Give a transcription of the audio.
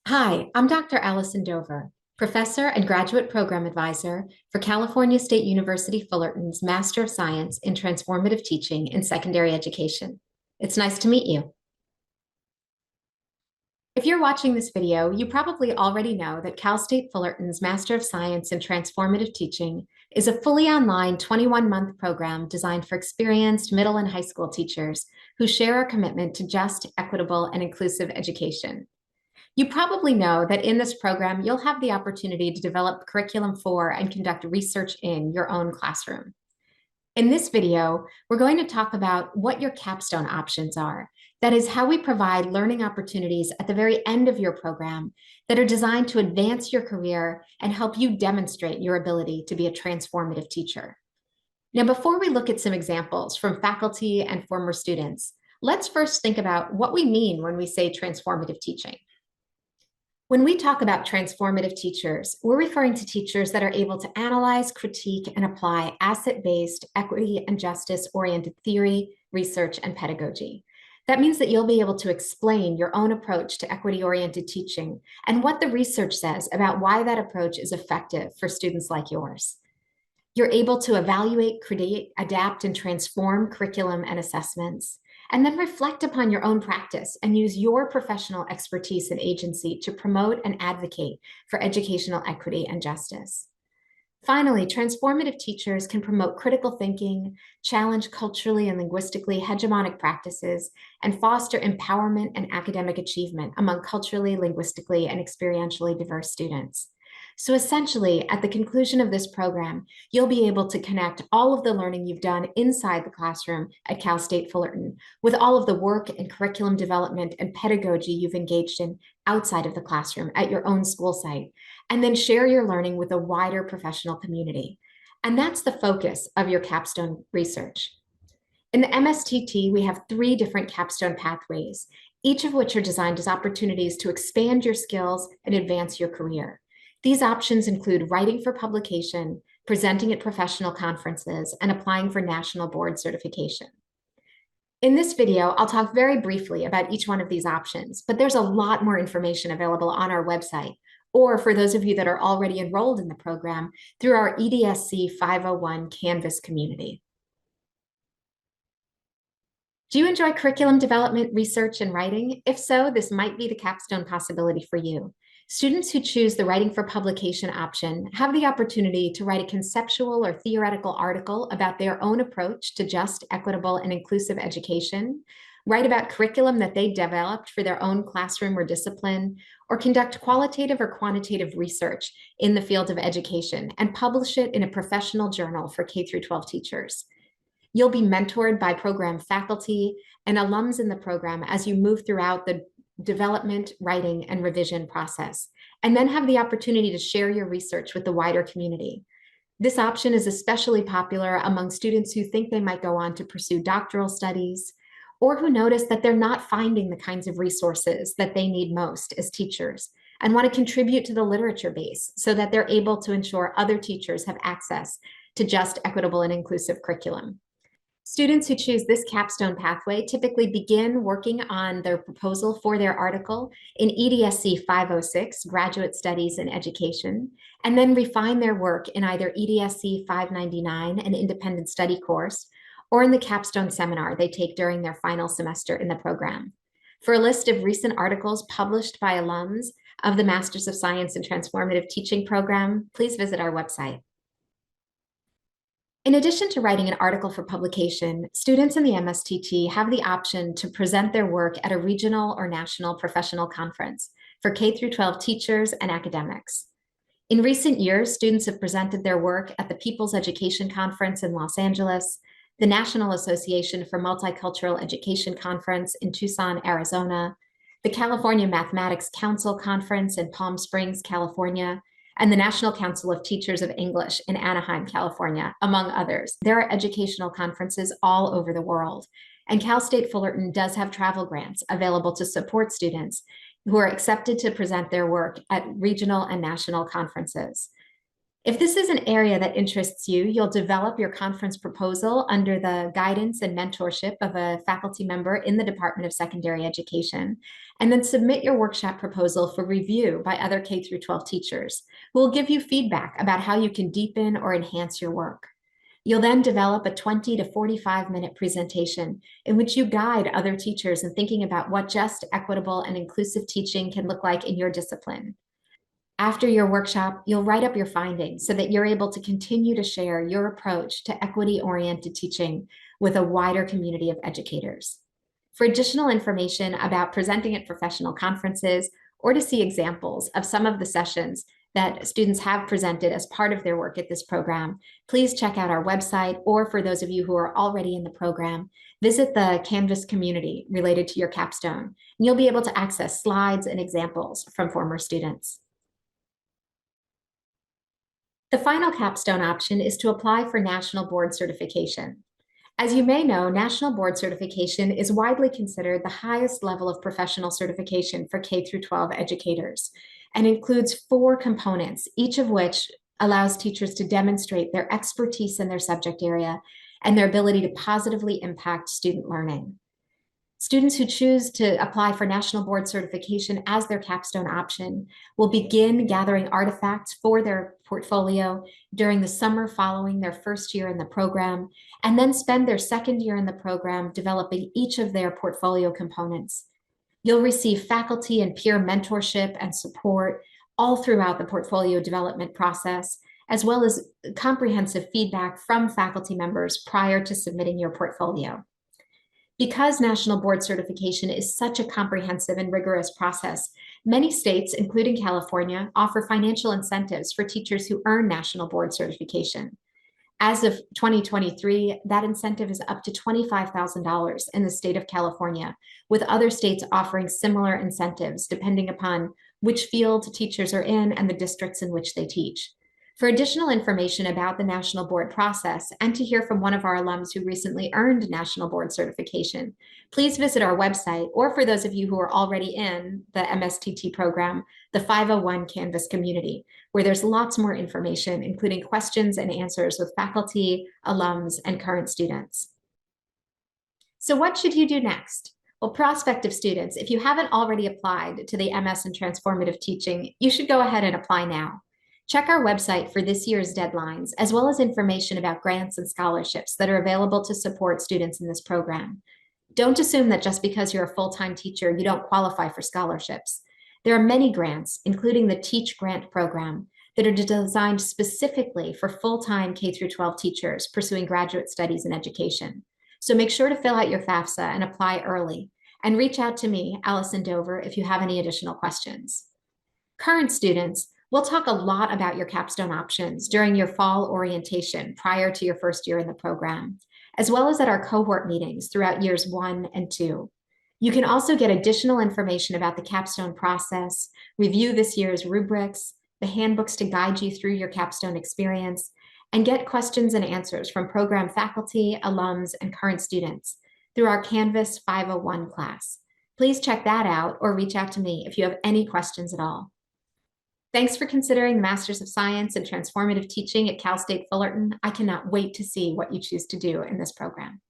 Hi, I'm Dr. Allison Dover, Professor and Graduate Program Advisor for California State University Fullerton's Master of Science in Transformative Teaching in Secondary Education. It's nice to meet you. If you're watching this video, you probably already know that Cal State Fullerton's Master of Science in Transformative Teaching is a fully online 21-month program designed for experienced middle and high school teachers who share our commitment to just, equitable, and inclusive education. You probably know that in this program, you'll have the opportunity to develop curriculum for and conduct research in your own classroom. In this video, we're going to talk about what your capstone options are. That is how we provide learning opportunities at the very end of your program that are designed to advance your career and help you demonstrate your ability to be a transformative teacher. Now, before we look at some examples from faculty and former students, let's first think about what we mean when we say transformative teaching. When we talk about transformative teachers, we're referring to teachers that are able to analyze, critique, and apply asset-based, equity, and justice-oriented theory, research, and pedagogy. That means that you'll be able to explain your own approach to equity-oriented teaching and what the research says about why that approach is effective for students like yours. You're able to evaluate, create, adapt, and transform curriculum and assessments, and then reflect upon your own practice and use your professional expertise and agency to promote and advocate for educational equity and justice. Finally, transformative teachers can promote critical thinking, challenge culturally and linguistically hegemonic practices, and foster empowerment and academic achievement among culturally, linguistically, and experientially diverse students. So essentially, at the conclusion of this program, you'll be able to connect all of the learning you've done inside the classroom at Cal State Fullerton with all of the work and curriculum development and pedagogy you've engaged in outside of the classroom at your own school site, and then share your learning with a wider professional community. And that's the focus of your capstone research. In the MSTT, we have 3 different capstone pathways, each of which are designed as opportunities to expand your skills and advance your career. These options include writing for publication, presenting at professional conferences, and applying for national board certification. In this video, I'll talk very briefly about each one of these options, but there's a lot more information available on our website, or for those of you that are already enrolled in the program, through our EDSC 501 Canvas community. Do you enjoy curriculum development, research, and writing? If so, this might be the capstone possibility for you. Students who choose the writing for publication option have the opportunity to write a conceptual or theoretical article about their own approach to just, equitable, and inclusive education, write about curriculum that they developed for their own classroom or discipline, or conduct qualitative or quantitative research in the field of education and publish it in a professional journal for K-12 teachers. You'll be mentored by program faculty and alums in the program as you move throughout the development, writing, and revision process, and then have the opportunity to share your research with the wider community. This option is especially popular among students who think they might go on to pursue doctoral studies, or who notice that they're not finding the kinds of resources that they need most as teachers and want to contribute to the literature base so that they're able to ensure other teachers have access to just, equitable, and inclusive curriculum. Students who choose this capstone pathway typically begin working on their proposal for their article in EDSC 506, Graduate Studies in Education, and then refine their work in either EDSC 599, an independent study course, or in the capstone seminar they take during their final semester in the program. For a list of recent articles published by alums of the Masters of Science in Transformative Teaching program, please visit our website. In addition to writing an article for publication, students in the MSTT have the option to present their work at a regional or national professional conference for K-12 teachers and academics. In recent years, students have presented their work at the People's Education Conference in Los Angeles, the National Association for Multicultural Education Conference in Tucson, Arizona, the California Mathematics Council Conference in Palm Springs, California, and the National Council of Teachers of English in Anaheim, California, among others. There are educational conferences all over the world, and Cal State Fullerton does have travel grants available to support students who are accepted to present their work at regional and national conferences. If this is an area that interests you, you'll develop your conference proposal under the guidance and mentorship of a faculty member in the Department of Secondary Education, and then submit your workshop proposal for review by other K-12 teachers who will give you feedback about how you can deepen or enhance your work. You'll then develop a 20 to 45-minute presentation in which you guide other teachers in thinking about what just, equitable, and inclusive teaching can look like in your discipline. After your workshop, you'll write up your findings so that you're able to continue to share your approach to equity-oriented teaching with a wider community of educators. For additional information about presenting at professional conferences or to see examples of some of the sessions that students have presented as part of their work at this program, please check out our website, or for those of you who are already in the program, visit the Canvas community related to your capstone, and you'll be able to access slides and examples from former students. The final capstone option is to apply for National Board Certification. As you may know, National Board Certification is widely considered the highest level of professional certification for K-12 educators and includes 4 components, each of which allows teachers to demonstrate their expertise in their subject area and their ability to positively impact student learning. Students who choose to apply for National Board Certification as their capstone option will begin gathering artifacts for their portfolio during the summer following their first year in the program, and then spend their second year in the program developing each of their portfolio components. You'll receive faculty and peer mentorship and support all throughout the portfolio development process, as well as comprehensive feedback from faculty members prior to submitting your portfolio. Because National Board Certification is such a comprehensive and rigorous process, many states, including California, offer financial incentives for teachers who earn National Board Certification. As of 2023, that incentive is up to $25,000 in the state of California, with other states offering similar incentives depending upon which field teachers are in and the districts in which they teach. For additional information about the National Board process and to hear from one of our alums who recently earned National Board Certification, please visit our website, or for those of you who are already in the MSTT program, the 501 Canvas community, where there's lots more information, including questions and answers with faculty, alums, and current students. So what should you do next? Well, prospective students, if you haven't already applied to the MS in Transformative Teaching, you should go ahead and apply now. Check our website for this year's deadlines, as well as information about grants and scholarships that are available to support students in this program. Don't assume that just because you're a full-time teacher, you don't qualify for scholarships. There are many grants, including the Teach Grant program, that are designed specifically for full-time K-12 teachers pursuing graduate studies in education. So make sure to fill out your FAFSA and apply early, and reach out to me, Allison Dover, if you have any additional questions. Current students, we'll talk a lot about your capstone options during your fall orientation prior to your first year in the program, as well as at our cohort meetings throughout years 1 and 2. You can also get additional information about the capstone process, review this year's rubrics, the handbooks to guide you through your capstone experience, and get questions and answers from program faculty, alums, and current students through our Canvas 501 class. Please check that out or reach out to me if you have any questions at all. Thanks for considering the Masters of Science and Transformative Teaching at Cal State Fullerton. I cannot wait to see what you choose to do in this program.